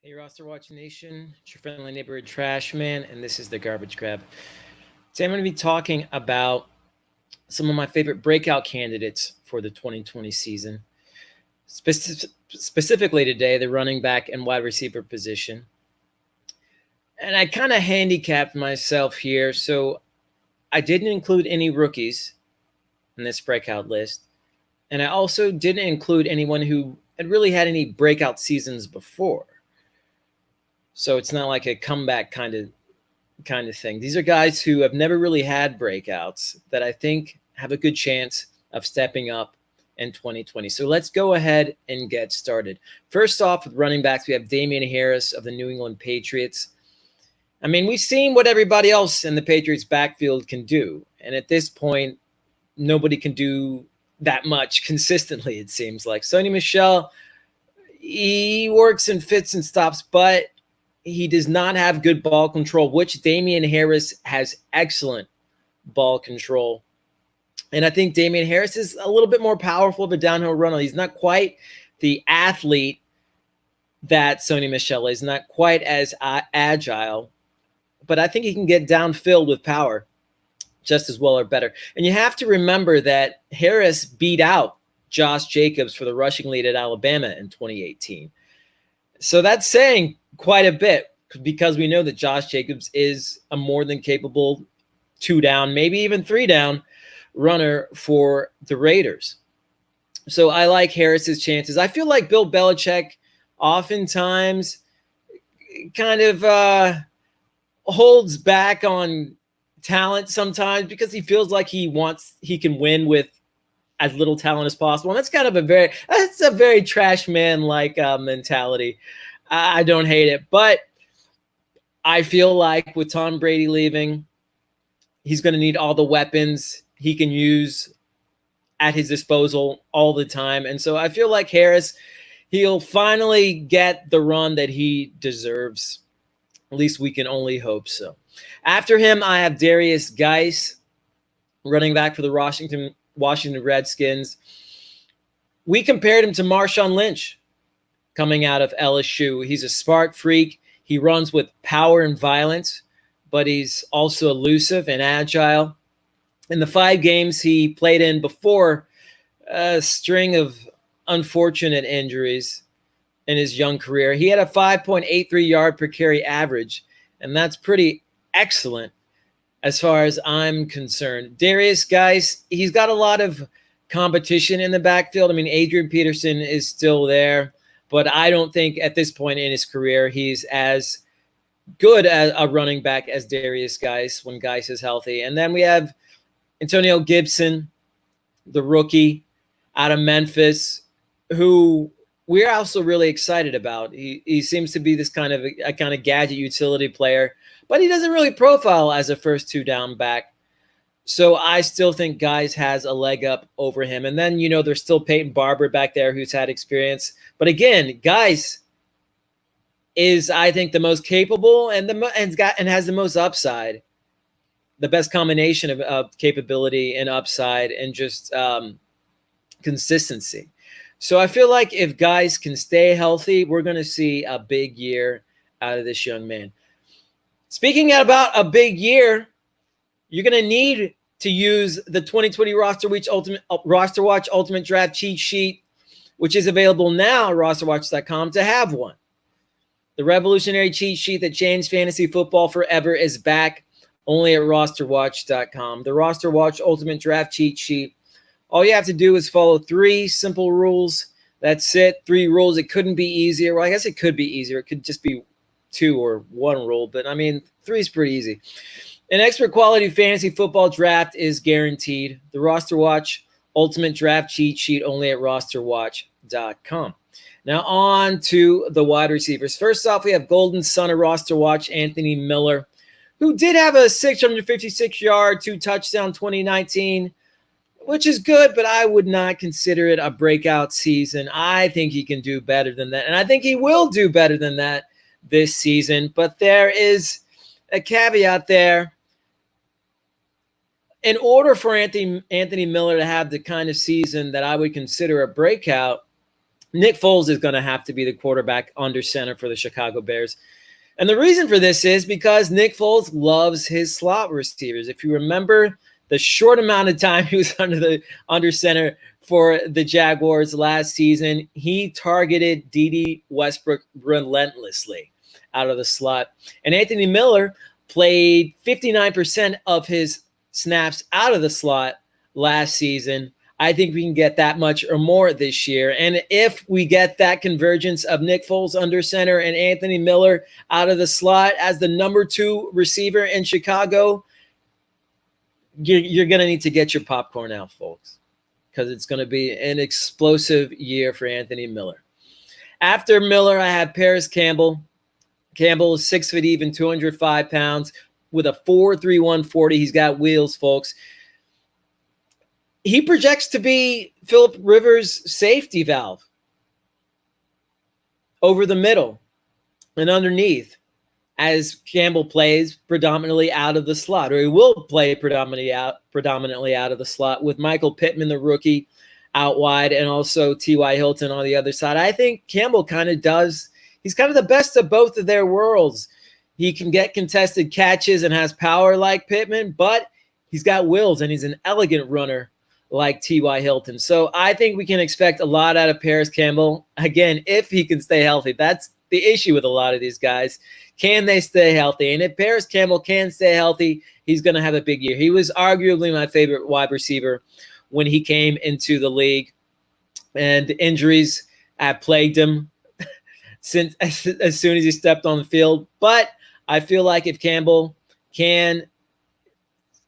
Hey, RosterWatch Nation, it's your friendly neighborhood Trashman, and this is the Garbage Grab. Today I'm going to be talking about some of my favorite breakout candidates for the 2020 season. Specifically today, the running back and wide receiver position. And I kind of handicapped myself here, so I didn't include any rookies in this breakout list. And I also didn't include anyone who had really had any breakout seasons before. So it's not like a comeback kind of thing. These are guys who have never really had breakouts that I think have a good chance of stepping up in 2020. So let's go ahead and get started. First off, with running backs, we have Damian Harris of the New England Patriots. I mean, we've seen what everybody else in the Patriots backfield can do. And at this point, nobody can do that much consistently, it seems like. Sony Michel, he works and fits and stops, but he does not have good ball control, which Damian Harris has excellent ball control. And I think Damian Harris is a little bit more powerful of a downhill runner. He's not quite the athlete that Sony Michel is, not quite as agile, but I think he can get downfield with power just as well or better. And you have to remember that Harris beat out Josh Jacobs for the rushing lead at Alabama in 2018. So that's saying quite a bit, because we know that Josh Jacobs is a more than capable 2-down, maybe even 3-down runner for the Raiders. So I like Harris's chances. I feel like Bill Belichick oftentimes kind of holds back on talent sometimes because he feels like he can win with as little talent as possible. And that's kind of a very trash man like mentality. I don't hate it, but I feel like with Tom Brady leaving, he's going to need all the weapons he can use at his disposal all the time. And so I feel like Harris, he'll finally get the run that he deserves. At least we can only hope so. After him, I have Darius Slayton, running back for the Washington Redskins. We compared him to Marshawn Lynch coming out of LSU. He's a spark freak. He runs with power and violence, but he's also elusive and agile. In the 5 games he played in before a string of unfortunate injuries in his young career, he had a 5.83 yard per carry average, and that's pretty excellent as far as I'm concerned. Darius, guys, he's got a lot of competition in the backfield. I mean, Adrian Peterson is still there, but I don't think at this point in his career he's as good as a running back as Darius Guice when Guice is healthy. And then we have Antonio Gibson, the rookie out of Memphis, who we're also really excited about. He seems to be this kind of a gadget utility player, but he doesn't really profile as a first 2-down back. So I still think Guice has a leg up over him. And then, there's still Peyton Barber back there who's had experience. But again, Guice is, I think, the most capable and has the most upside, the best combination of capability and upside and just consistency. So I feel like if Guice can stay healthy, we're going to see a big year out of this young man. Speaking about a big year, you're going to need to use the 2020 RosterWatch Ultimate Draft Cheat Sheet, which is available now at rosterwatch.com to have one. The revolutionary cheat sheet that changed fantasy football forever is back only at rosterwatch.com. The RosterWatch Ultimate Draft Cheat Sheet. All you have to do is follow 3 simple rules. That's it. 3 rules. It couldn't be easier. Well, I guess it could be easier. It could just be 2 or 1 rule, but I mean, 3 is pretty easy. An expert quality fantasy football draft is guaranteed. The RosterWatch Ultimate Draft Cheat Sheet only at rosterwatch.com. Now on to the wide receivers. First off, we have Golden Son of RosterWatch, Anthony Miller, who did have a 656-yard, 2-touchdown 2019, which is good, but I would not consider it a breakout season. I think he can do better than that, and I think he will do better than that this season. But there is a caveat there. In order for Anthony Miller to have the kind of season that I would consider a breakout, Nick Foles is going to have to be the quarterback under center for the Chicago Bears. And the reason for this is because Nick Foles loves his slot receivers. If you remember the short amount of time he was under center for the Jaguars last season, he targeted D.D. Westbrook relentlessly out of the slot. And Anthony Miller played 59% of his snaps out of the slot last season. I think we can get that much or more this year. And if we get that convergence of Nick Foles under center and Anthony Miller out of the slot as the number 2 receiver in Chicago, you're going to need to get your popcorn out, folks, because it's going to be an explosive year for Anthony Miller. After Miller, I have Paris Campbell. Campbell is 6 foot even, 205 pounds with a 4.31 40. He's got wheels, folks. He projects to be Phillip Rivers' safety valve over the middle and underneath as Campbell plays predominantly out of the slot, or he will play predominantly out of the slot with Michael Pittman, the rookie, out wide, and also T.Y. Hilton on the other side. I think Campbell he's kind of the best of both of their worlds. He can get contested catches and has power like Pittman, but he's got wheels and he's an elegant runner like T.Y. Hilton. So I think we can expect a lot out of Paris Campbell. Again, if he can stay healthy. That's the issue with a lot of these guys. Can they stay healthy? And if Paris Campbell can stay healthy, he's going to have a big year. He was arguably my favorite wide receiver when he came into the league. And injuries have plagued him since as soon as he stepped on the field. But I feel like if Campbell can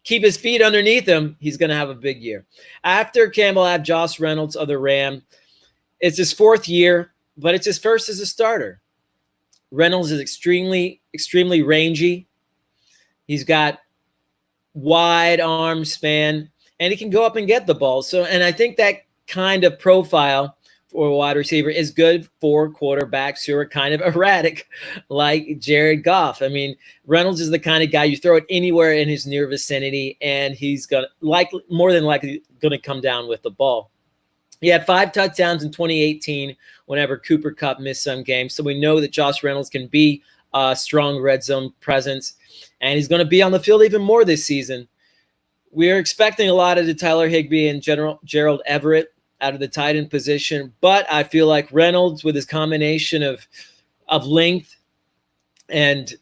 keep his feet underneath him, he's going to have a big year. After Campbell, I have Josh Reynolds of the Ram. It's his 4th year, but it's his first as a starter. Reynolds is extremely, extremely rangy. He's got wide arm span, and he can go up and get the ball. And I think that kind of profile for a wide receiver is good for quarterbacks who are kind of erratic, like Jared Goff. I mean, Reynolds is the kind of guy you throw it anywhere in his near vicinity, and he's more than likely going to come down with the ball. He had 5 touchdowns in 2018 whenever Cooper Kupp missed some games. So we know that Josh Reynolds can be a strong red zone presence, and he's going to be on the field even more this season. We're expecting a lot of the Tyler Higbee and Gerald Everett out of the tight end position, but I feel like Reynolds, with his combination of length and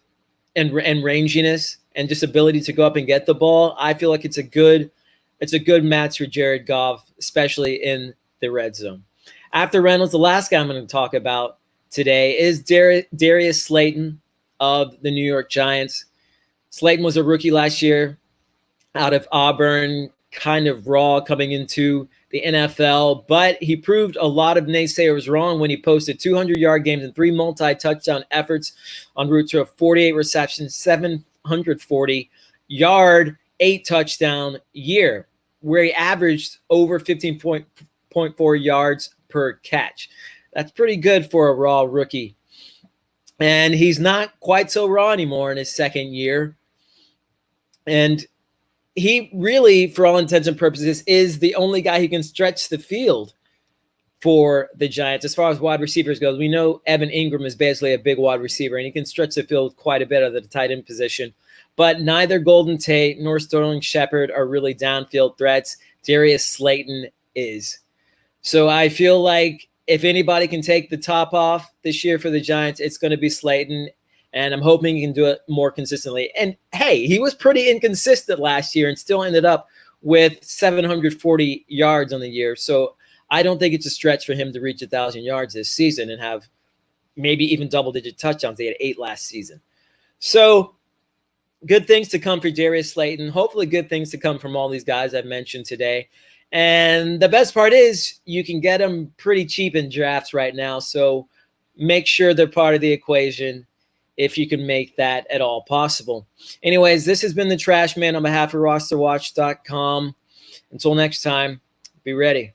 ranginess and just ability to go up and get the ball, I feel like it's a good match for Jared Goff, especially in the red zone. After Reynolds, the last guy I'm going to talk about today is Darius Slayton of the New York Giants. Slaton was a rookie last year out of Auburn, kind of raw coming into the NFL, but he proved a lot of naysayers wrong when he posted 200-yard games and 3 multi-touchdown efforts en route to a 48 reception, 740-yard, 8-touchdown year, where he averaged over 15.4 yards per catch. That's pretty good for a raw rookie. And he's not quite so raw anymore in his 2nd year. And he really, for all intents and purposes, is the only guy who can stretch the field for the Giants. As far as wide receivers goes, we know Evan Ingram is basically a big wide receiver, and he can stretch the field quite a bit at the tight end position. But neither Golden Tate nor Sterling Shepard are really downfield threats. Darius Slayton is. So I feel like if anybody can take the top off this year for the Giants, it's going to be Slayton. And I'm hoping he can do it more consistently. And, hey, he was pretty inconsistent last year and still ended up with 740 yards on the year. So I don't think it's a stretch for him to reach 1,000 yards this season and have maybe even double-digit touchdowns. They had 8 last season. So good things to come for Darius Slayton. Hopefully good things to come from all these guys I've mentioned today. And the best part is you can get them pretty cheap in drafts right now. So make sure they're part of the equation if you can make that at all possible. Anyways, this has been the Trashman on behalf of RosterWatch.com. Until next time, be ready.